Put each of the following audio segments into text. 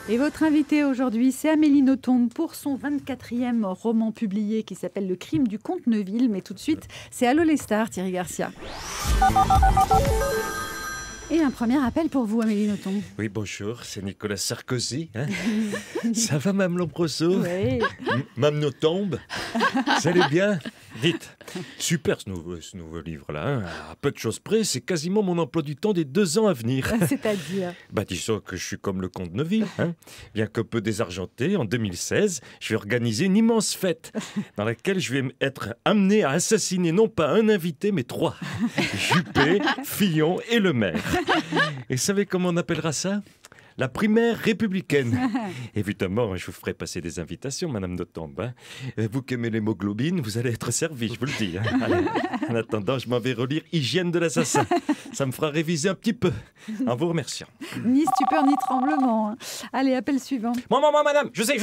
Et votre invitée aujourd'hui, c'est Amélie Nothomb pour son 24e roman publié qui s'appelle Le crime du comte Neuville. Mais tout de suite, c'est Allô les stars, Thierry Garcia. Et un premier appel pour vous, Amélie Nothomb. Oui, bonjour, c'est Nicolas Sarkozy. Hein. Ça va, Mme Lombroso? Oui. Mme Nothomb, vous allez bien? Dites, super ce nouveau livre-là. Hein. À peu de choses près, c'est quasiment mon emploi du temps des 2 ans à venir. C'est-à-dire? Disons que je suis comme le comte Neuville. Hein. Bien que peu désargenté, en 2016, je vais organiser une immense fête dans laquelle je vais être amené à assassiner non pas un invité, mais 3. Juppé, Fillon et le maire. Et vous savez comment on appellera ça? La primaire républicaine. Évidemment, je vous ferai passer des invitations, Madame Nothomb. Hein. Vous qui aimez l'hémoglobine, vous allez être servi, je vous le dis. Hein. Allez, en attendant, je m'en vais relire Hygiène de l'assassin. Ça me fera réviser un petit peu. En vous remerciant. Ni stupeur, ni tremblement. Hein. Allez, appel suivant. Moi, madame, je sais.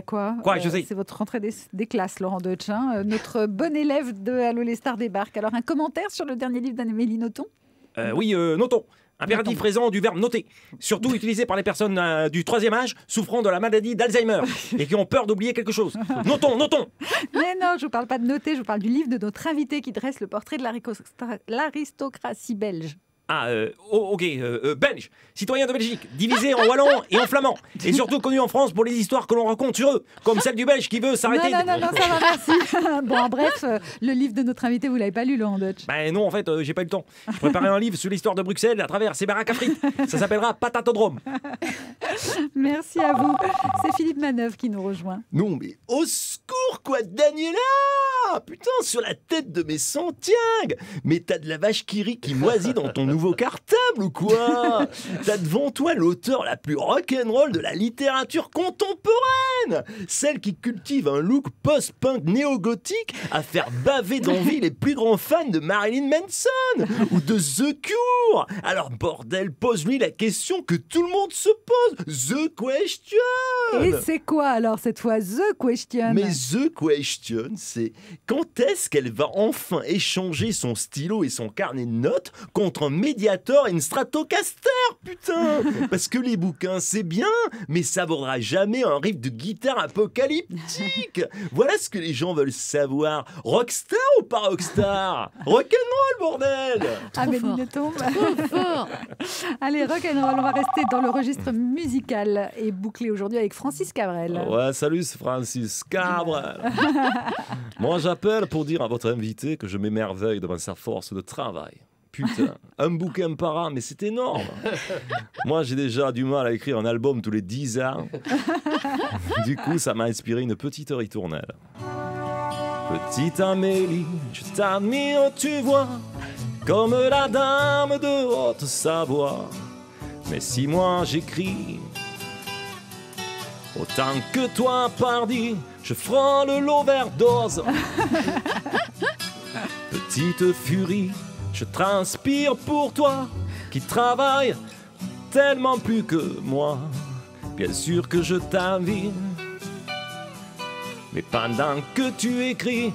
Quoi je sais. C'est votre rentrée des classes, Laurent Deutsch. Hein. Notre bon élève de Allô les stars débarque. Alors, un commentaire sur le dernier livre d'Amélie Nothomb? Oui, notons. Impératif présent du verbe noter. Surtout utilisé par les personnes du 3e âge souffrant de la maladie d'Alzheimer et qui ont peur d'oublier quelque chose. Notons. Mais non, je vous parle pas de noter, je vous parle du livre de notre invité qui dresse le portrait de l'aristocratie belge. Ok, belge, citoyen de Belgique, divisé en wallon et en flamand, et surtout connu en France pour les histoires que l'on raconte sur eux, comme celle du belge qui veut s'arrêter. Non, ça va, merci. Bon, bref, le livre de notre invité, vous l'avez pas lu, Laurent Deutsch? Non, en fait, j'ai pas eu le temps. Je préparais un livre sur l'histoire de Bruxelles à travers ses baraques à frites. Ça s'appellera Patatodrome. Merci à vous. C'est Philippe Manœuvre qui nous rejoint. Non, mais au secours, quoi, Daniela! Putain, sur la tête de mes Santiago! Mais t'as de la vache qui rit, qui moisit dans ton nouveau cartable ou quoi? T'as devant toi l'auteur la plus rock'n'roll de la littérature contemporaine! Celle qui cultive un look post-punk néo-gothique à faire baver d'envie les plus grands fans de Marilyn Manson ou de The Cure! Alors bordel, pose-lui la question que tout le monde se pose! The question! Et c'est quoi alors cette fois The question? Mais The question, c'est quand est-ce qu'elle va enfin échanger son stylo et son carnet de notes contre un Mediator et une Stratocaster, putain! Parce que les bouquins, c'est bien, mais ça vaudra jamais un riff de guitare apocalyptique. Voilà ce que les gens veulent savoir. Rockstar ou pas rockstar? Rock'n'roll, bordel! Amélie Nothomb. Allez, rock'n'roll, on va rester dans le registre musical et boucler aujourd'hui avec Francis Cabrel. Ouais, salut, c'est Francis Cabrel. Moi, j'appelle pour dire à votre invité que je m'émerveille devant sa force de travail. Putain, un bouquin par an, mais c'est énorme. Moi, j'ai déjà du mal à écrire un album tous les 10 ans. Du coup, ça m'a inspiré une petite ritournelle. Petite Amélie, je t'admire, tu vois, comme la dame de Haute-Savoie. Mais si moi j'écris, autant que toi, pardi, je frôle l'overdose. Petite furie, je transpire pour toi, qui travaille tellement plus que moi. Bien sûr que je t'invite, mais pendant que tu écris,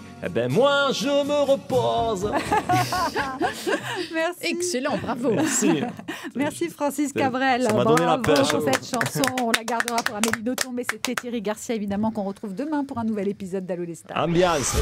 moi je me repose. Merci. Excellent, bravo. Merci. Merci Francis Cabrel. Ça m'a donné la pêche. Pour cette chanson, on la gardera pour Amélie Nothomb, mais c'était Thierry Garcia évidemment qu'on retrouve demain pour un nouvel épisode d'Allô les stars. Ambiance.